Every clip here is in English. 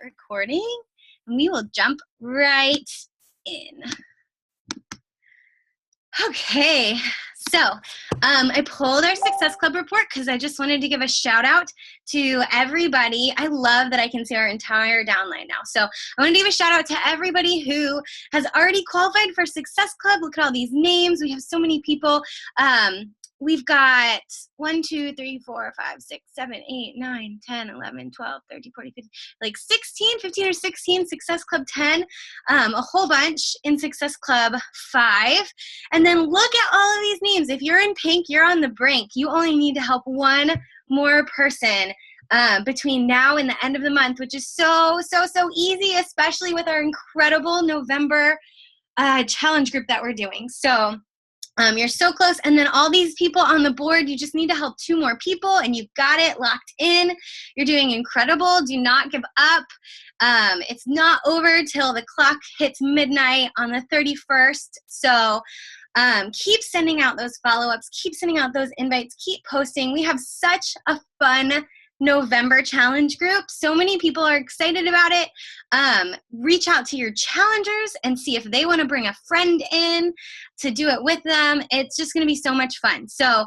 recording, and we will jump right in. Okay, so I pulled our Success Club report because I just wanted to give a shout out to everybody. I love that I can see our entire downline now. So I want to give a shout out to everybody who has already qualified for Success Club. Look at all these names. We have so many people. We've got 1, 2, 3, 4, 5, 6, 7, 8, 9, 10, 11, 12, 13, 14, 15, like 15 or 16 Success Club 10, a whole bunch in Success Club 5. And then look at all of these names. If you're in pink, you're on the brink. You only need to help one more person between now and the end of the month, which is so easy, especially with our incredible November challenge group that we're doing. So you're so close. And then all these people on the board, you just need to help 2 more people and you've got it locked in. You're doing incredible. Do not give up. It's not over till the clock hits midnight on the 31st. So keep sending out those follow-ups. Keep sending out those invites. Keep posting. We have such a fun November challenge group. So many people are excited about it. Reach out to your challengers and see if they want to bring a friend in to do it with them. It's just going to be so much fun. So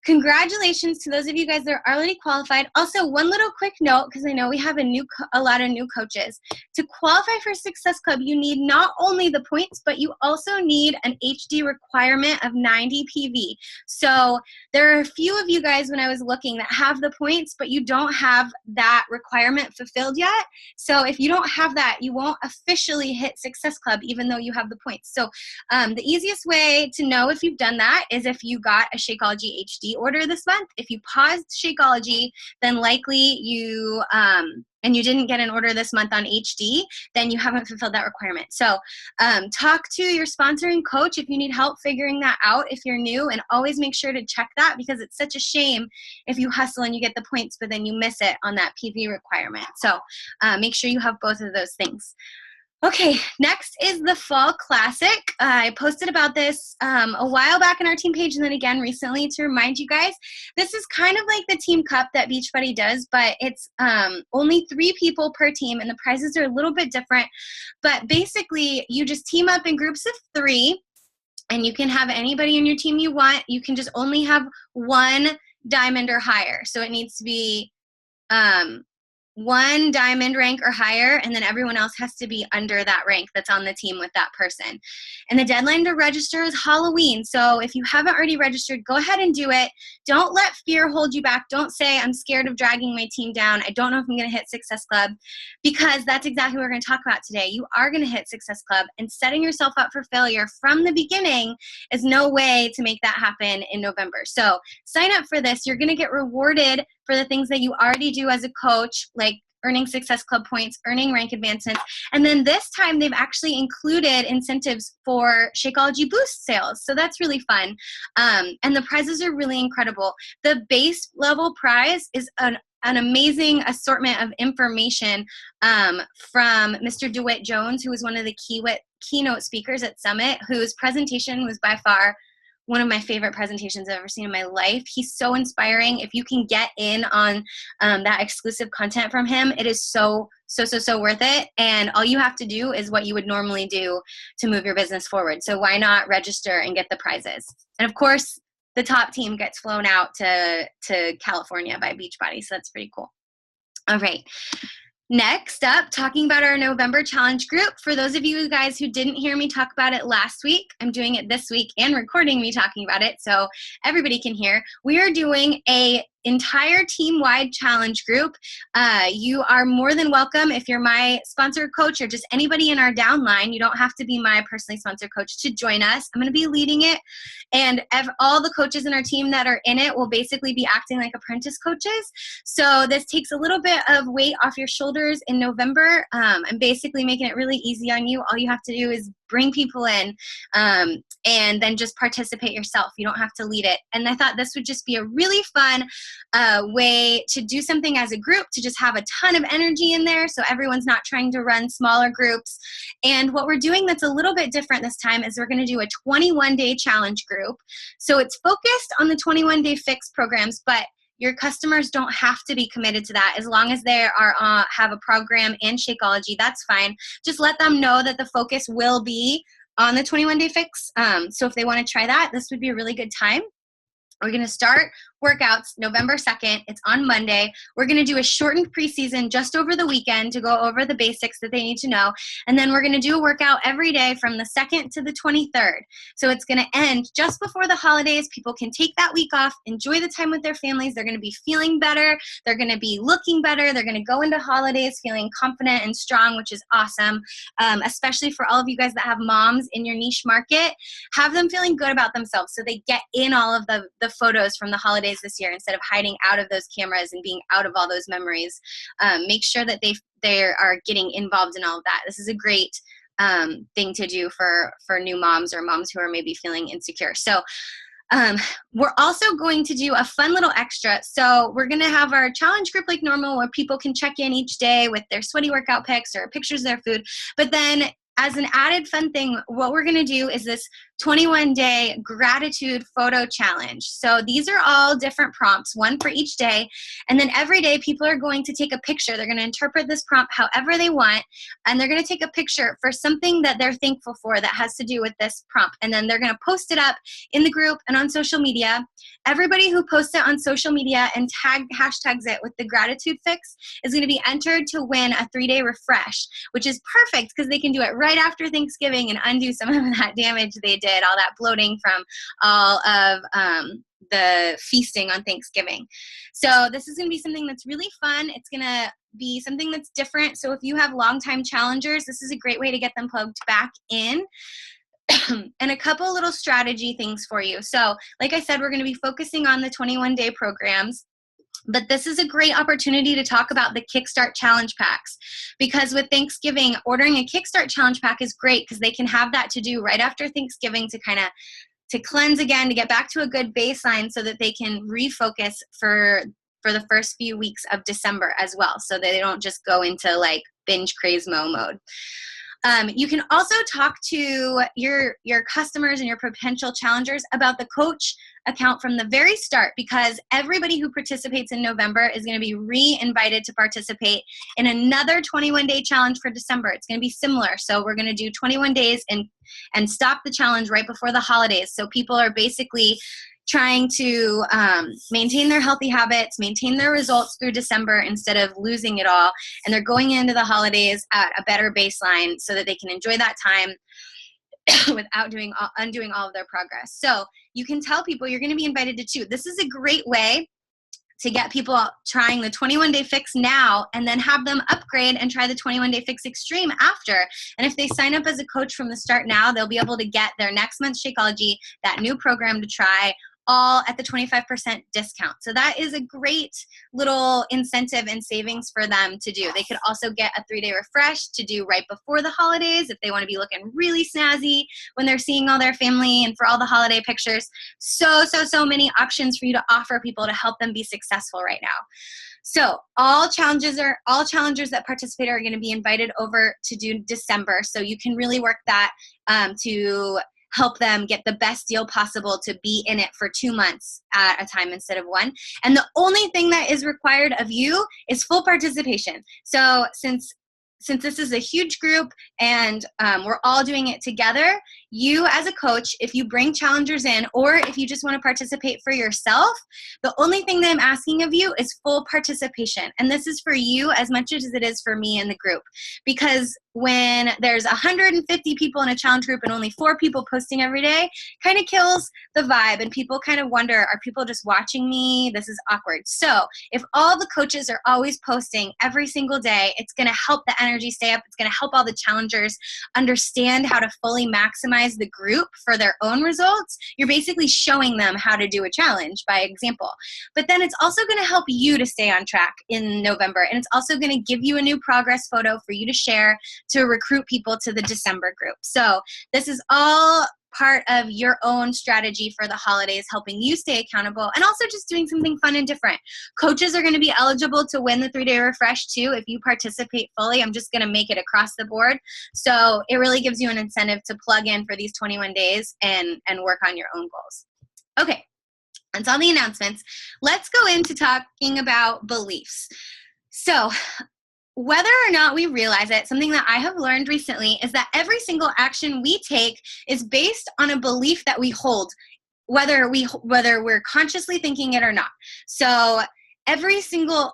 congratulations to those of you guys that are already qualified. Also, one little quick note, because I know we have a lot of new coaches. To qualify for Success Club, you need not only the points, but you also need an HD requirement of 90 PV. So there are a few of you guys when I was looking that have the points, but you don't have that requirement fulfilled yet. So if you don't have that, you won't officially hit Success Club, even though you have the points. So the easiest way to know if you've done that is if you got a Shakeology HD order this month. If you paused Shakeology, then likely you and you didn't get an order this month on HD, then you haven't fulfilled that requirement. So talk to your sponsoring coach if you need help figuring that out if you're new, and always make sure to check that, because it's such a shame if you hustle and you get the points but then you miss it on that PV requirement. So make sure you have both of those things. Okay, next is the Fall Classic. I posted about this a while back on our team page and then again recently to remind you guys. This is kind of like the Team Cup that Beachbody does, but it's only 3 people per team and the prizes are a little bit different. But basically, you just team up in groups of 3 and you can have anybody in your team you want. You can just only have 1 diamond or higher. So it needs to be 1 diamond rank or higher, and then everyone else has to be under that rank that's on the team with that person. And the deadline to register is Halloween. So if you haven't already registered, go ahead and do it. Don't let fear hold you back. Don't say, I'm scared of dragging my team down. I don't know if I'm going to hit Success Club, because that's exactly what we're going to talk about today. You are going to hit Success Club, and setting yourself up for failure from the beginning is no way to make that happen in November. So sign up for this. You're going to get rewarded for the things that you already do as a coach, like earning Success Club points, earning rank advancements. And then this time they've actually included incentives for Shakeology Boost sales. So that's really fun. And the prizes are really incredible. The base level prize is an amazing assortment of information from Mr. DeWitt Jones, who was one of the keynote speakers at Summit, whose presentation was by far one of my favorite presentations I've ever seen in my life. He's so inspiring. If you can get in on that exclusive content from him, it is so worth it. And all you have to do is what you would normally do to move your business forward. So why not register and get the prizes? And of course, the top team gets flown out to California by Beachbody. So that's pretty cool. All right. Next up, talking about our November challenge group. For those of you guys who didn't hear me talk about it last week, I'm doing it this week and recording me talking about it so everybody can hear. We are doing a entire team-wide challenge group. You are more than welcome if you're my sponsor coach or just anybody in our downline. You don't have to be my personally sponsored coach to join us. I'm going to be leading it, and all the coaches in our team that are in it will basically be acting like apprentice coaches. So this takes a little bit of weight off your shoulders in November. I'm basically making it really easy on you. All you have to do is bring people in and then just participate yourself. You don't have to lead it. And I thought this would just be a really fun way to do something as a group, to just have a ton of energy in there so everyone's not trying to run smaller groups. And what we're doing that's a little bit different this time is we're going to do a 21-day challenge group. So it's focused on the 21-day fix programs, but your customers don't have to be committed to that. As long as they are have a program in Shakeology, that's fine. Just let them know that the focus will be on the 21-day fix. So if they want to try that, this would be a really good time. We're going to start workouts November 2nd. It's on Monday. We're going to do a shortened preseason just over the weekend to go over the basics that they need to know. And then we're going to do a workout every day from the 2nd to the 23rd. So it's going to end just before the holidays. People can take that week off, enjoy the time with their families. They're going to be feeling better. They're going to be looking better. They're going to go into holidays feeling confident and strong, which is awesome. Especially for all of you guys that have moms in your niche market, have them feeling good about themselves so they get in all of the photos from the holidays this year instead of hiding out of those cameras and being out of all those memories. Make sure that they are getting involved in all of that. This is a great thing to do for new moms or moms who are maybe feeling insecure. So we're also going to do a fun little extra. So we're going to have our challenge group like normal where people can check in each day with their sweaty workout pics or pictures of their food. But then as an added fun thing, what we're going to do is this 21-day gratitude photo challenge. So these are all different prompts, one for each day. And then every day people are going to take a picture. They're going to interpret this prompt however they want. And they're going to take a picture for something that they're thankful for that has to do with this prompt. And then they're going to post it up in the group and on social media. Everybody who posts it on social media and hashtags it with the gratitude fix is going to be entered to win a 3-day refresh, which is perfect because they can do it right after Thanksgiving and undo some of that damage they did, all that bloating from all of the feasting on Thanksgiving. So this is going to be something that's really fun. It's going to be something that's different. So if you have longtime challengers, this is a great way to get them plugged back in. And a couple little strategy things for you. So like I said, we're going to be focusing on the 21-day programs. But this is a great opportunity to talk about the Kickstart Challenge Packs, because with Thanksgiving, ordering a Kickstart Challenge Pack is great because they can have that to do right after Thanksgiving to cleanse again, to get back to a good baseline so that they can refocus for the first few weeks of December as well, so that they don't just go into like binge craze-mo mode. You can also talk to your customers and your potential challengers about the coach account from the very start, because everybody who participates in November is going to be re-invited to participate in another 21-day challenge for December. It's going to be similar. So we're going to do 21 days and stop the challenge right before the holidays. So people are basically trying to maintain their healthy habits, maintain their results through December instead of losing it all. And they're going into the holidays at a better baseline so that they can enjoy that time without undoing all of their progress. So you can tell people you're going to be invited to 2. This is a great way to get people trying the 21-day fix now and then have them upgrade and try the 21-day fix extreme after. And if they sign up as a coach from the start now, they'll be able to get their next month's Shakeology, that new program to try, all at the 25% discount. So that is a great little incentive and savings for them to do. They could also get a 3-day refresh to do right before the holidays if they want to be looking really snazzy when they're seeing all their family and for all the holiday pictures. So many options for you to offer people to help them be successful right now. So all challengers that participate are going to be invited over to do December. So you can really work that to help them get the best deal possible to be in it for 2 months at a time instead of 1. And the only thing that is required of you is full participation. So since this is a huge group and we're all doing it together, you as a coach, if you bring challengers in or if you just want to participate for yourself, the only thing that I'm asking of you is full participation. And this is for you as much as it is for me and the group. Because when there's 150 people in a challenge group and only 4 people posting every day, kind of kills the vibe and people kind of wonder, are people just watching me? This is awkward. So if all the coaches are always posting every single day, it's going to help the energy stay up. It's going to help all the challengers understand how to fully maximize the group for their own results. You're basically showing them how to do a challenge by example. But then it's also going to help you to stay on track in November. And it's also going to give you a new progress photo for you to share to recruit people to the December group. So this is all part of your own strategy for the holidays, helping you stay accountable and also just doing something fun and different. Coaches are going to be eligible to win the 3-day refresh too if you participate fully. I'm just going to make it across the board. So it really gives you an incentive to plug in for these 21 days and work on your own goals. Okay. That's all the announcements. Let's go into talking about beliefs. So, whether or not we realize it, something that I have learned recently is that every single action we take is based on a belief that we hold, whether we're consciously thinking it or not. So every single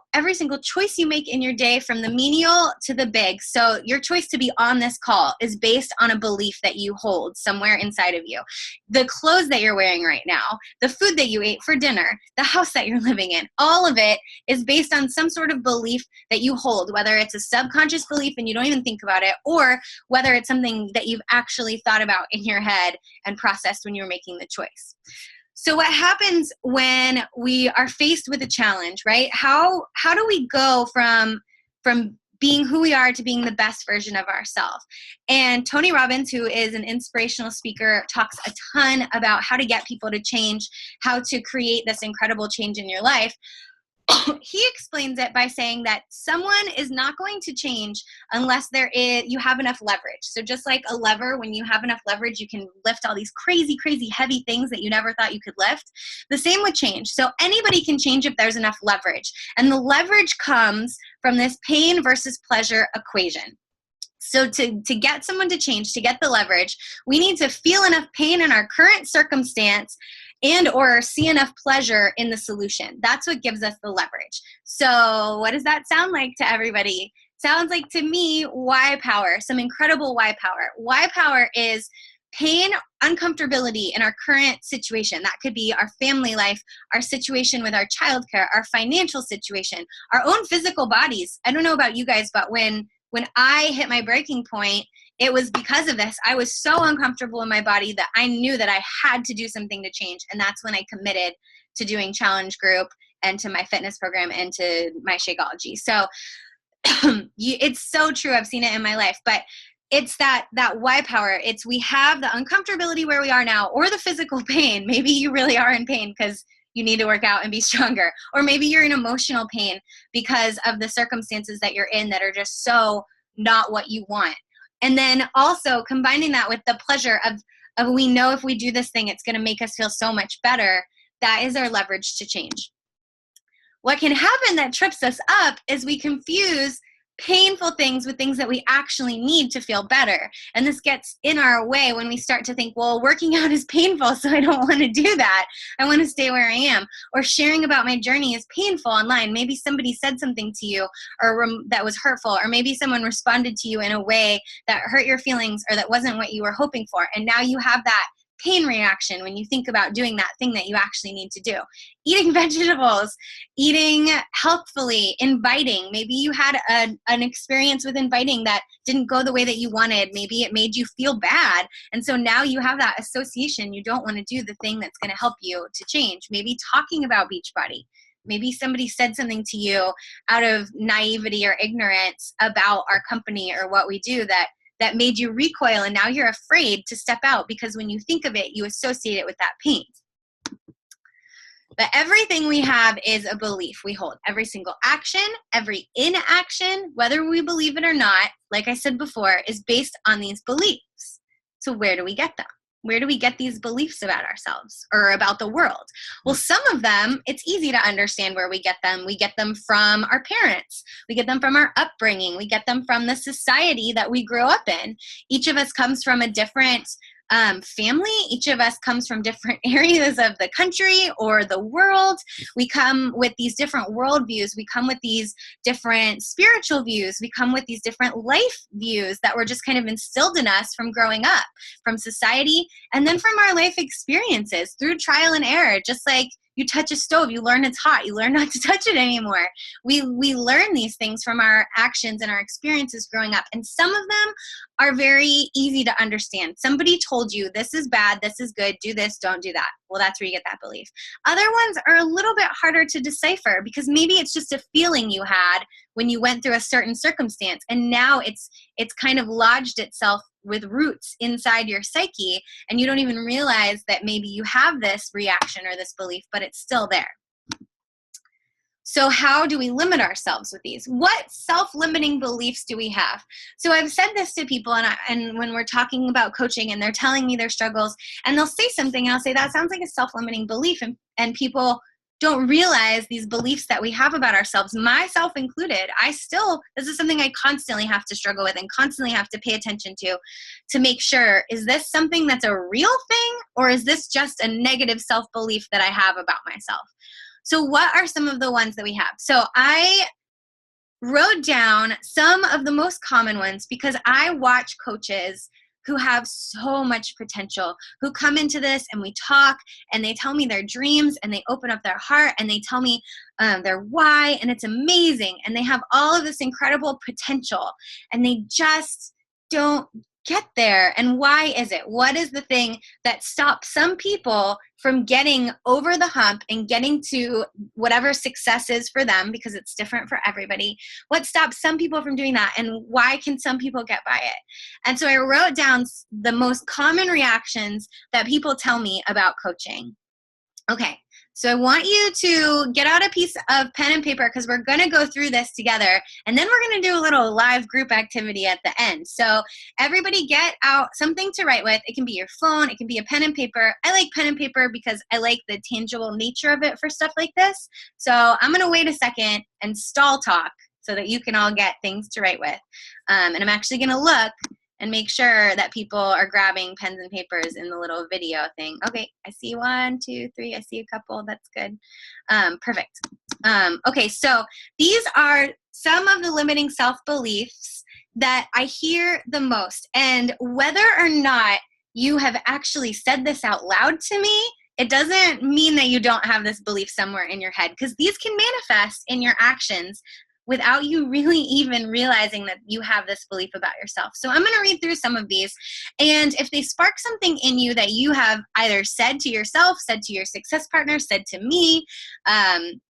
choice you make in your day, from the menial to the big, so your choice to be on this call is based on a belief that you hold somewhere inside of you. The clothes that you're wearing right now, the food that you ate for dinner, the house that you're living in, all of it is based on some sort of belief that you hold, whether it's a subconscious belief and you don't even think about it, or whether it's something that you've actually thought about in your head and processed when you're making the choice. So what happens when we are faced with a challenge, right? How do we go from being who we are to being the best version of ourselves? And Tony Robbins, who is an inspirational speaker, talks a ton about how to get people to change, how to create this incredible change in your life. He explains it by saying that someone is not going to change unless you have enough leverage. So just like a lever, when you have enough leverage, you can lift all these crazy, crazy heavy things that you never thought you could lift. The same with change. So anybody can change if there's enough leverage. And the leverage comes from this pain versus pleasure equation. So to get someone to change, to get the leverage, we need to feel enough pain in our current circumstance and or see enough pleasure in the solution. That's what gives us the leverage. So what does that sound like to everybody? Sounds like, to me, why power, some incredible why power. Why power is pain, uncomfortability in our current situation. That could be our family life, our situation with our childcare, our financial situation, our own physical bodies. I don't know about you guys, but when I hit my breaking point, it was because of this. I was so uncomfortable in my body that I knew that I had to do something to change. And that's when I committed to doing challenge group and to my fitness program and to my Shakeology. So it's so true. I've seen it in my life, but it's that why power. It's we have the uncomfortability where we are now, or the physical pain. Maybe you really are in pain because you need to work out and be stronger. Or maybe you're in emotional pain because of the circumstances that you're in that are just so not what you want. And then also combining that with the pleasure of we know if we do this thing, it's going to make us feel so much better. That is our leverage to change. What can happen that trips us up is we confuse painful things with things that we actually need to feel better. And this gets in our way when we start to think, well, working out is painful, so I don't want to do that. I want to stay where I am. Or sharing about my journey is painful online. Maybe somebody said something to you or that was hurtful, or maybe someone responded to you in a way that hurt your feelings or that wasn't what you were hoping for. And now you have that pain reaction when you think about doing that thing that you actually need to do. Eating vegetables, eating healthfully, inviting. Maybe you had an experience with inviting that didn't go the way that you wanted. Maybe it made you feel bad. And so now you have that association. You don't want to do the thing that's going to help you to change. Maybe talking about Beachbody. Maybe somebody said something to you out of naivety or ignorance about our company or what we do that made you recoil, and now you're afraid to step out because when you think of it, you associate it with that pain. But everything we have is a belief we hold. Every single action, every inaction, whether we believe it or not, like I said before, is based on these beliefs. So where do we get them? Where do we get these beliefs about ourselves or about the world? Well, some of them, it's easy to understand where we get them. We get them from our parents. We get them from our upbringing. We get them from the society that we grew up in. Each of us comes from a different family. Each of us comes from different areas of the country or the world. We come with these different worldviews. We come with these different spiritual views. We come with these different life views that were just kind of instilled in us from growing up, from society, and then from our life experiences through trial and error. Just like you touch a stove, you learn it's hot, you learn not to touch it anymore. We learn these things from our actions and our experiences growing up. And some of them are very easy to understand. Somebody told you this is bad, this is good, do this, don't do that. Well, that's where you get that belief. Other ones are a little bit harder to decipher because maybe it's just a feeling you had when you went through a certain circumstance, and now it's kind of lodged itself with roots inside your psyche, and you don't even realize that maybe you have this reaction or this belief, but it's still there. So how do we limit ourselves with these? What self-limiting beliefs do we have? So I've said this to people, and when we're talking about coaching and they're telling me their struggles, and they'll say something, and I'll say, that sounds like a self-limiting belief. And and people don't realize these beliefs that we have about ourselves, myself included. This is something I constantly have to struggle with and constantly have to pay attention to make sure, is this something that's a real thing, or is this just a negative self-belief that I have about myself? So what are some of the ones that we have? So I wrote down some of the most common ones because I watch coaches who have so much potential, who come into this and we talk and they tell me their dreams and they open up their heart and they tell me their why, and it's amazing. And they have all of this incredible potential and they just don't get there. And why is it? What is the thing that stops some people from getting over the hump and getting to whatever success is for them, because it's different for everybody? What stops some people from doing that, and why can some people get by it? And so I wrote down the most common reactions that people tell me about coaching. Okay, so I want you to get out a piece of pen and paper because we're going to go through this together, and then we're going to do a little live group activity at the end. So everybody get out something to write with. It can be your phone. It can be a pen and paper. I like pen and paper because I like the tangible nature of it for stuff like this. So I'm going to wait a second and stall talk so that you can all get things to write with. And I'm actually going to look and make sure that people are grabbing pens and papers in the little video thing. Okay, I see 1, 2, 3. I see a couple. That's good. Perfect. Okay, so these are some of the limiting self-beliefs that I hear the most. And whether or not you have actually said this out loud to me, it doesn't mean that you don't have this belief somewhere in your head, because these can manifest in your actions without you really even realizing that you have this belief about yourself. So I'm going to read through some of these, and if they spark something in you that you have either said to yourself, said to your success partner, said to me,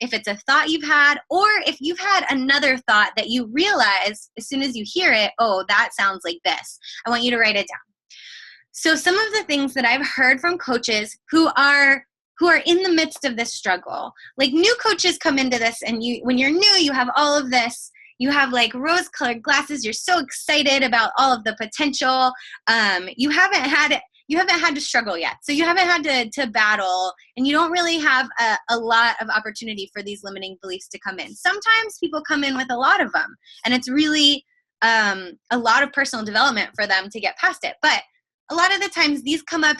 if it's a thought you've had, or if you've had another thought that you realize as soon as you hear it, oh, that sounds like this, I want you to write it down. So some of the things that I've heard from coaches who are in the midst of this struggle. Like, new coaches come into this, and when you're new, you have all of this. You have like rose-colored glasses. You're so excited about all of the potential. You haven't had to struggle yet. So you haven't had to battle, and you don't really have a lot of opportunity for these limiting beliefs to come in. Sometimes people come in with a lot of them, and it's really a lot of personal development for them to get past it. But a lot of the times these come up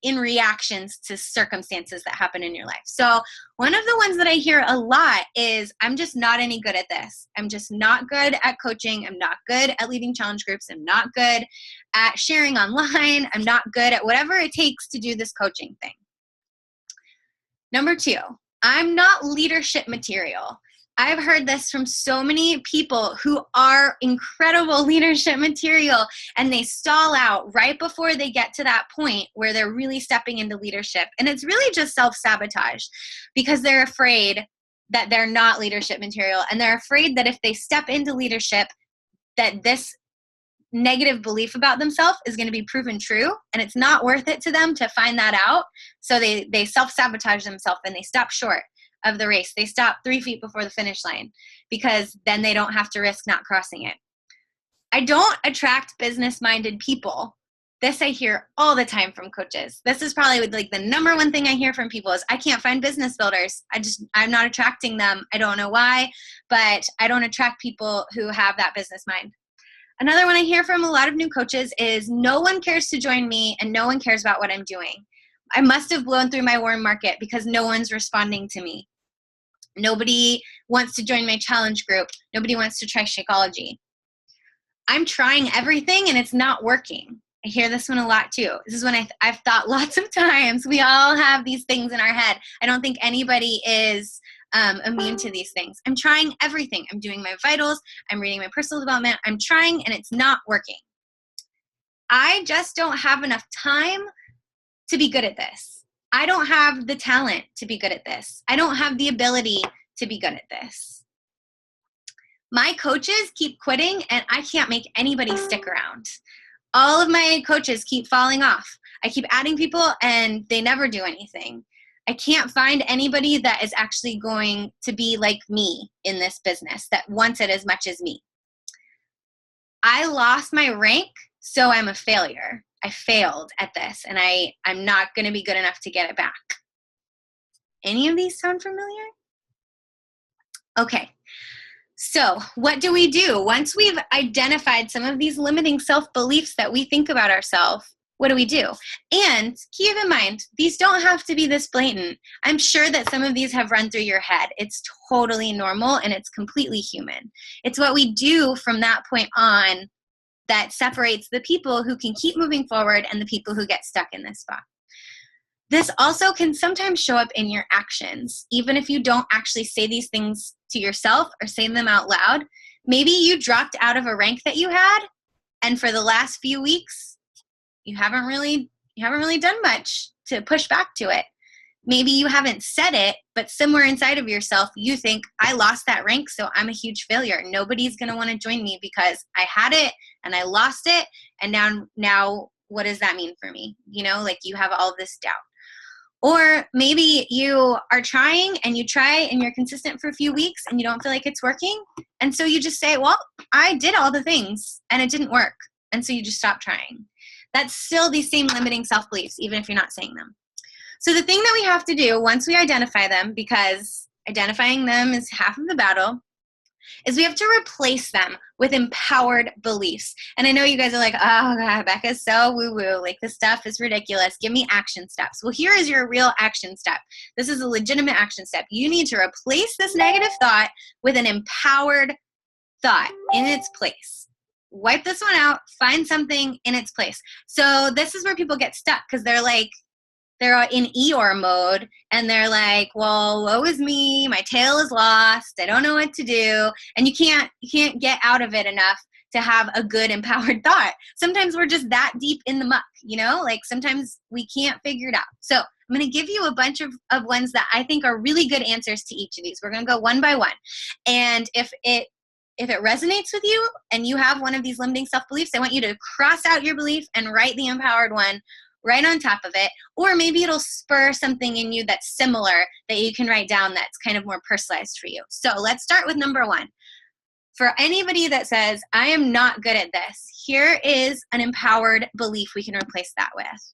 in reactions to circumstances that happen in your life. So one of the ones that I hear a lot is, I'm just not any good at this. I'm just not good at coaching. I'm not good at leading challenge groups. I'm not good at sharing online. I'm not good at whatever it takes to do this coaching thing. Number 2, I'm not leadership material. I've heard this from so many people who are incredible leadership material, and they stall out right before they get to that point where they're really stepping into leadership. And it's really just self-sabotage, because they're afraid that they're not leadership material, and they're afraid that if they step into leadership, that this negative belief about themselves is going to be proven true, and it's not worth it to them to find that out. So they self-sabotage themselves, and they stop short of the race. They stop 3 feet before the finish line, because then they don't have to risk not crossing it. I don't attract business-minded people. This I hear all the time from coaches. This is probably like the number one thing I hear from people is, I can't find business builders. I'm not attracting them. I don't know why, but I don't attract people who have that business mind. Another one I hear from a lot of new coaches is, no one cares to join me and no one cares about what I'm doing. I must have blown through my warm market because no one's responding to me. Nobody wants to join my challenge group. Nobody wants to try Shakeology. I'm trying everything and it's not working. I hear this one a lot too. This is when I've thought lots of times. We all have these things in our head. I don't think anybody is immune to these things. I'm trying everything. I'm doing my vitals. I'm reading my personal development. I'm trying and it's not working. I just don't have enough time to be good at this. I don't have the talent to be good at this. I don't have the ability to be good at this. My coaches keep quitting and I can't make anybody stick around. All of my coaches keep falling off. I keep adding people and they never do anything. I can't find anybody that is actually going to be like me in this business, that wants it as much as me. I lost my rank, so I'm a failure. I failed at this, and I'm not going to be good enough to get it back. Any of these sound familiar? Okay. So what do we do? Once we've identified some of these limiting self-beliefs that we think about ourselves, what do we do? And keep in mind, these don't have to be this blatant. I'm sure that some of these have run through your head. It's totally normal and it's completely human. It's what we do from that point on that separates the people who can keep moving forward and the people who get stuck in this spot. This also can sometimes show up in your actions, even if you don't actually say these things to yourself or say them out loud. Maybe you dropped out of a rank that you had, and for the last few weeks, you haven't really done much to push back to it. Maybe you haven't said it, but somewhere inside of yourself, you think, I lost that rank, so I'm a huge failure. Nobody's going to want to join me because I had it and I lost it, and now what does that mean for me? You know, like you have all this doubt. Or maybe you are trying and you try and you're consistent for a few weeks and you don't feel like it's working. And so you just say, well, I did all the things and it didn't work. And so you just stop trying. That's still these same limiting self-beliefs, even if you're not saying them. So the thing that we have to do once we identify them, because identifying them is half of the battle, is we have to replace them with empowered beliefs. And I know you guys are like, oh God, Becca's so woo-woo. Like this stuff is ridiculous. Give me action steps. Well, here is your real action step. This is a legitimate action step. You need to replace this negative thought with an empowered thought in its place. Wipe this one out. Find something in its place. So this is where people get stuck because they're in Eeyore mode and they're like, well, woe is me, my tail is lost, I don't know what to do. And you can't get out of it enough to have a good empowered thought. Sometimes we're just that deep in the muck, you know, like sometimes we can't figure it out. So I'm going to give you a bunch of ones that I think are really good answers to each of these. We're going to go one by one. And if it resonates with you and you have one of these limiting self-beliefs, I want you to cross out your belief and write the empowered one right on top of it, or maybe it'll spur something in you that's similar that you can write down that's kind of more personalized for you. So let's start with number one. For anybody that says, I am not good at this, here is an empowered belief we can replace that with.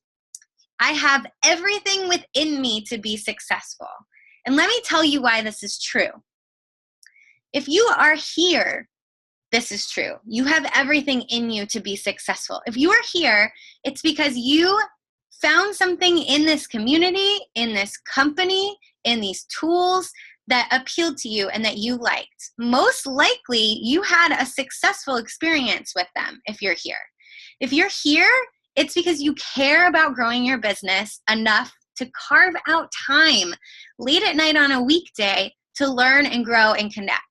I have everything within me to be successful. And let me tell you why this is true. If you are here, this is true. You have everything in you to be successful. If you are here, it's because you found something in this community, in this company, in these tools that appealed to you and that you liked. Most likely, you had a successful experience with them if you're here. If you're here, it's because you care about growing your business enough to carve out time late at night on a weekday to learn and grow and connect.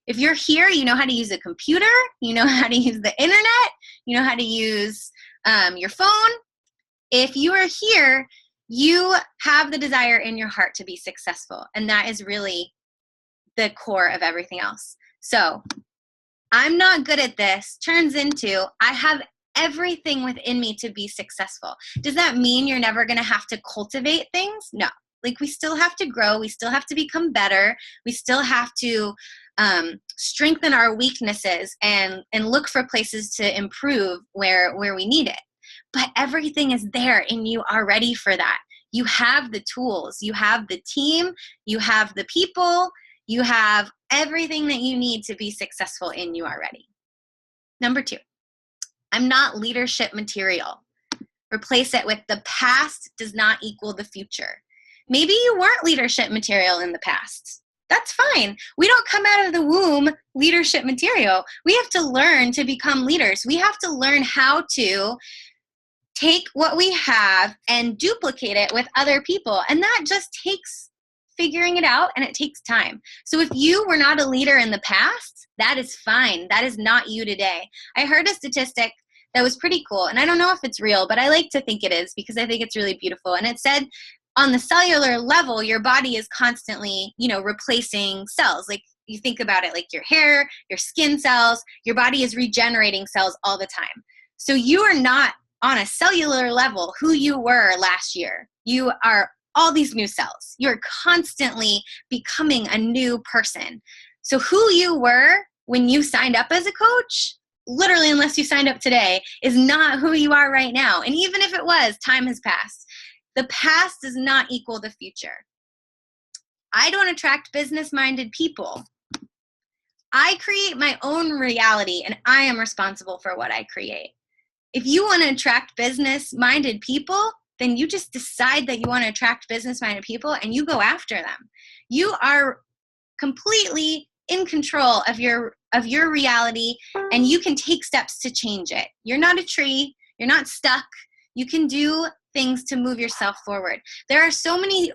If you're here, you know how to use a computer, you know how to use the internet, you know how to use your phone. If you are here, you have the desire in your heart to be successful. And that is really the core of everything else. So I'm not good at this turns into I have everything within me to be successful. Does that mean you're never going to have to cultivate things? No. Like we still have to grow. We still have to become better. We still have to strengthen our weaknesses and look for places to improve where we need it. But everything is there and you are ready for that. You have the tools, you have the team, you have the people, you have everything that you need to be successful in you already. Number two, I'm not leadership material. Replace it with the past does not equal the future. Maybe you weren't leadership material in the past. That's fine. We don't come out of the womb leadership material. We have to learn to become leaders. We have to learn how to take what we have and duplicate it with other people. And that just takes figuring it out and it takes time. So if you were not a leader in the past, that is fine. That is not you today. I heard a statistic that was pretty cool. And I don't know if it's real, but I like to think it is because I think it's really beautiful. And it said on the cellular level, your body is constantly, replacing cells. Like you think about it, like your hair, your skin cells, your body is regenerating cells all the time. So you are not on a cellular level who you were last year. You are all these new cells. You're constantly becoming a new person. So who you were when you signed up as a coach, literally unless you signed up today, is not who you are right now. And even if it was, time has passed. The past does not equal the future. I don't attract business-minded people. I create my own reality, and I am responsible for what I create. If you want to attract business-minded people, then you just decide that you want to attract business-minded people and you go after them. You are completely in control of your reality, and you can take steps to change it. You're not a tree. You're not stuck. You can do things to move yourself forward. There are so many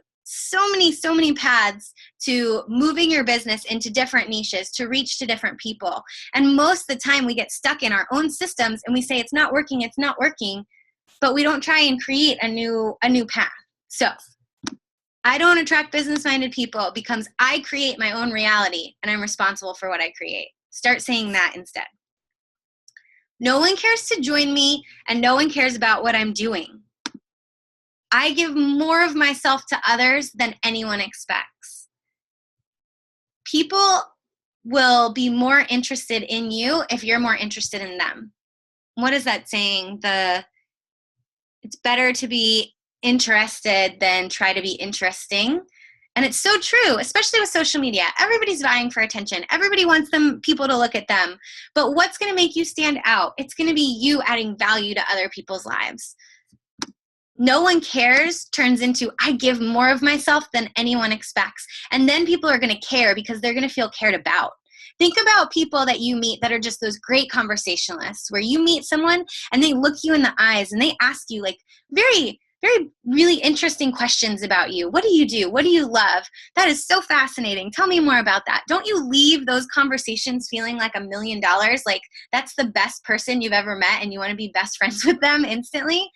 paths to moving your business into different niches, to reach to different people. And most of the time we get stuck in our own systems and we say it's not working, but we don't try and create a new path. So I don't attract business-minded people because I create my own reality and I'm responsible for what I create. Start saying that instead. No one cares to join me and no one cares about what I'm doing. I give more of myself to others than anyone expects. People will be more interested in you if you're more interested in them. What is that saying? It's better to be interested than try to be interesting. And it's so true, especially with social media. Everybody's vying for attention. Everybody wants people to look at them. But what's going to make you stand out? It's going to be you adding value to other people's lives. No one cares turns into I give more of myself than anyone expects. And then people are going to care because they're going to feel cared about. Think about people that you meet that are just those great conversationalists where you meet someone and they look you in the eyes and they ask you like very, very, really interesting questions about you. What do you do? What do you love? That is so fascinating. Tell me more about that. Don't you leave those conversations feeling like $1 million? Like that's the best person you've ever met and you want to be best friends with them instantly?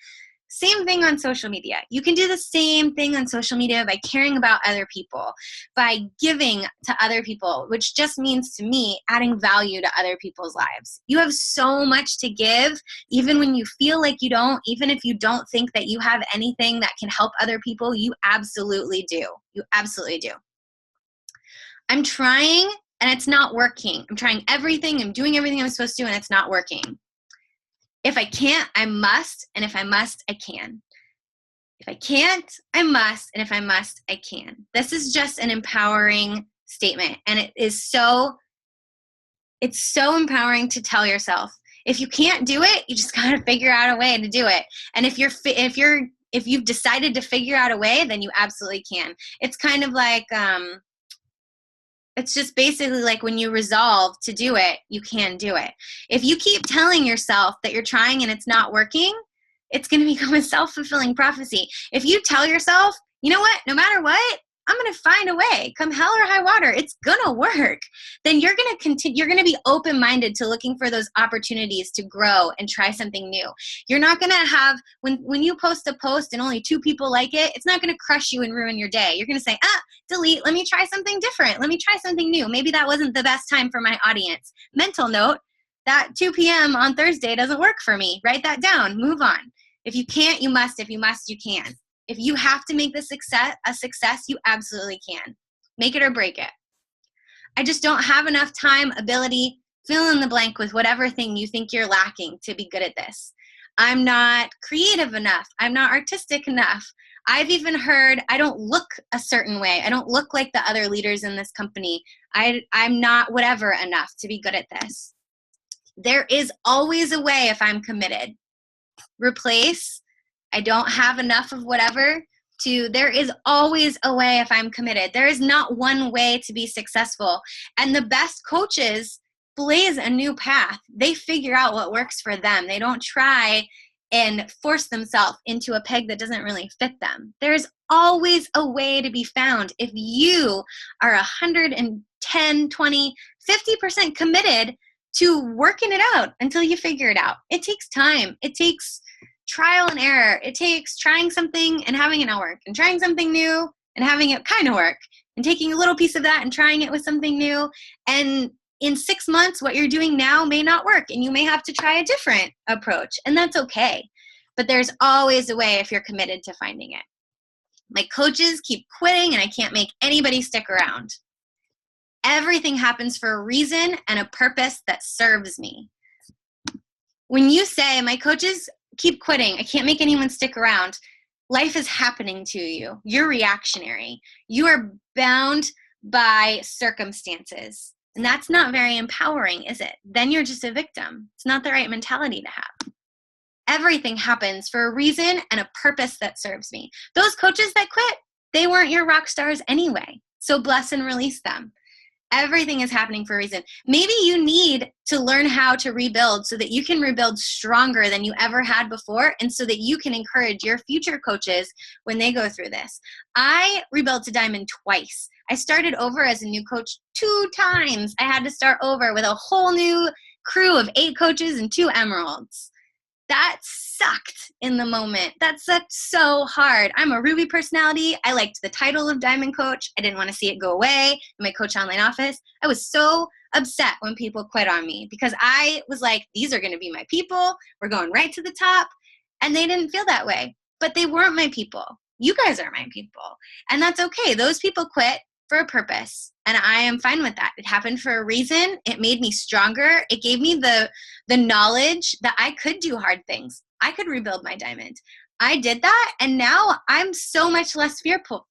Same thing on social media. You can do the same thing on social media by caring about other people, by giving to other people, which just means to me adding value to other people's lives. You have so much to give, even when you feel like you don't, even if you don't think that you have anything that can help other people, you absolutely do. You absolutely do. I'm trying and it's not working. I'm trying everything. I'm doing everything I'm supposed to and it's not working. If I can't, I must, and if I must, I can. If I can't, I must, and if I must, I can. This is just an empowering statement, and it's so empowering to tell yourself. If you can't do it, you just gotta figure out a way to do it. And if you've decided to figure out a way, then you absolutely can. It's kind of like it's just basically like when you resolve to do it, you can do it. If you keep telling yourself that you're trying and it's not working, it's going to become a self-fulfilling prophecy. If you tell yourself, you know what, no matter what, I'm going to find a way, come hell or high water, it's going to work, then you're going to continue, you're going to be open-minded to looking for those opportunities to grow and try something new. You're not going to have, when you post a post and only 2 people like it, it's not going to crush you and ruin your day. You're going to say, delete, let me try something different. Let me try something new. Maybe that wasn't the best time for my audience. Mental note, that 2 p.m. on Thursday doesn't work for me. Write that down, move on. If you can't, you must. If you must, you can. If you have to make this a success, you absolutely can. Make it or break it. I just don't have enough time, ability, fill in the blank with whatever thing you think you're lacking to be good at this. I'm not creative enough. I'm not artistic enough. I've even heard I don't look a certain way. I don't look like the other leaders in this company. I'm not whatever enough to be good at this. There is always a way if I'm committed. Replace I don't have enough of whatever to there is always a way if I'm committed. There is not one way to be successful. And the best coaches blaze a new path. They figure out what works for them. They don't try and force themselves into a peg that doesn't really fit them. There's always a way to be found. If you are 110, 20, 50% committed to working it out until you figure it out. It takes time. It takes trial and error. It takes trying something and having it not work, and trying something new and having it kind of work, and taking a little piece of that and trying it with something new. And in 6 months, what you're doing now may not work, and you may have to try a different approach, and that's okay. But there's always a way if you're committed to finding it. My coaches keep quitting, and I can't make anybody stick around. Everything happens for a reason and a purpose that serves me. When you say, my coaches keep quitting, I can't make anyone stick around, Life is happening to you. You're reactionary. You are bound by circumstances. And that's not very empowering, is it? Then you're just a victim. It's not the right mentality to have. Everything happens for a reason and a purpose that serves me. Those coaches that quit, they weren't your rock stars anyway. So bless and release them. Everything is happening for a reason. Maybe you need to learn how to rebuild so that you can rebuild stronger than you ever had before, and so that you can encourage your future coaches when they go through this. I rebuilt to diamond twice. I started over as a new coach 2 times. I had to start over with a whole new crew of 8 coaches and 2 emeralds. That sucked in the moment. That sucked so hard. I'm a Ruby personality. I liked the title of Diamond Coach. I didn't want to see it go away in my Coach Online office. I was so upset when people quit on me because I was like, these are going to be my people. We're going right to the top. And they didn't feel that way. But they weren't my people. You guys are my people. And that's okay. Those people quit for a purpose. And I am fine with that. It happened for a reason. It made me stronger. It gave me the knowledge that I could do hard things. I could rebuild my diamond. I did that. And now I'm so much less fearful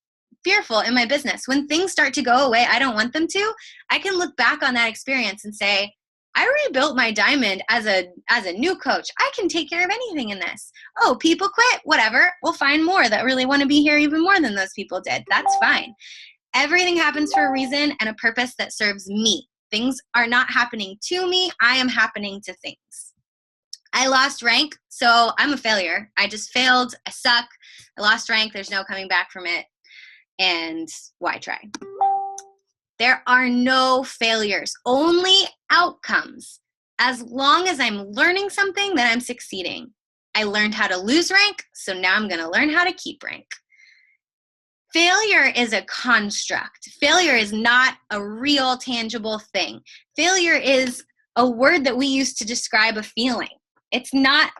in my business. When things start to go away, I don't want them to, I can look back on that experience and say, I rebuilt my diamond as a new coach. I can take care of anything in this. Oh, people quit, whatever. We'll find more that really want to be here even more than those people did. That's fine. Everything happens for a reason and a purpose that serves me. Things are not happening to me. I am happening to things. I lost rank, so I'm a failure. I just failed. I suck. I lost rank. There's no coming back from it. And why try? There are no failures, only outcomes. As long as I'm learning something, then I'm succeeding. I learned how to lose rank, so now I'm going to learn how to keep rank. Failure is a construct. Failure is not a real, tangible thing. Failure is a word that we use to describe a feeling. It's not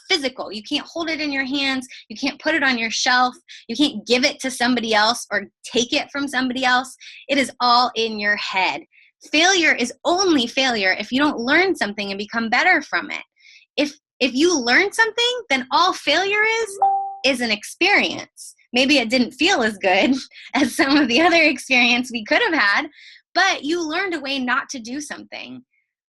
physical. You can't hold it in your hands. You can't put it on your shelf. You can't give it to somebody else or take it from somebody else. It is all in your head. Failure is only failure if you don't learn something and become better from it. If you learn something, then all failure is an experience. Maybe it didn't feel as good as some of the other experience we could have had, but you learned a way not to do something.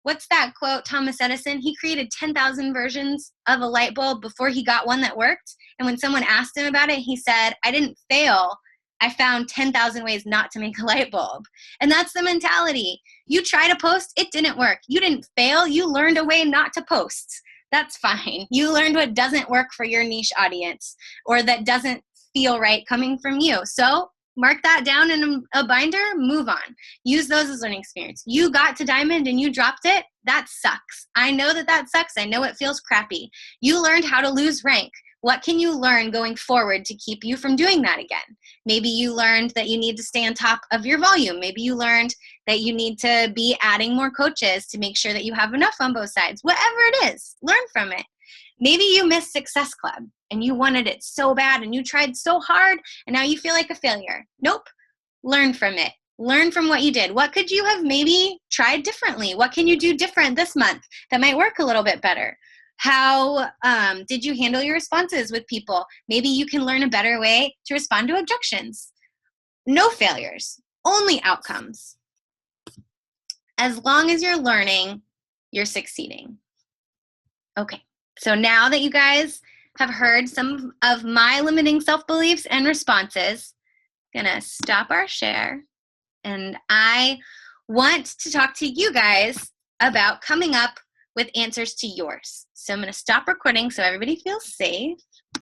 What's that quote, Thomas Edison? He created 10,000 versions of a light bulb before he got one that worked. And when someone asked him about it, he said, I didn't fail. I found 10,000 ways not to make a light bulb. And that's the mentality. You try to post, it didn't work. You didn't fail. You learned a way not to post. That's fine. You learned what doesn't work for your niche audience or that doesn't feel right coming from you. So mark that down in a binder, move on. Use those as learning experience. You got to diamond and you dropped it. That sucks. I know that sucks. I know it feels crappy. You learned how to lose rank. What can you learn going forward to keep you from doing that again? Maybe you learned that you need to stay on top of your volume. Maybe you learned that you need to be adding more coaches to make sure that you have enough on both sides. Whatever it is, learn from it. Maybe you missed Success Club and you wanted it so bad and you tried so hard and now you feel like a failure. Nope. Learn from it. Learn from what you did. What could you have maybe tried differently? What can you do different this month that might work a little bit better? How did you handle your responses with people? Maybe you can learn a better way to respond to objections. No failures, only outcomes. As long as you're learning, you're succeeding. Okay. So now that you guys have heard some of my limiting self-beliefs and responses, I'm going to stop our share. And I want to talk to you guys about coming up with answers to yours. So I'm going to stop recording so everybody feels safe.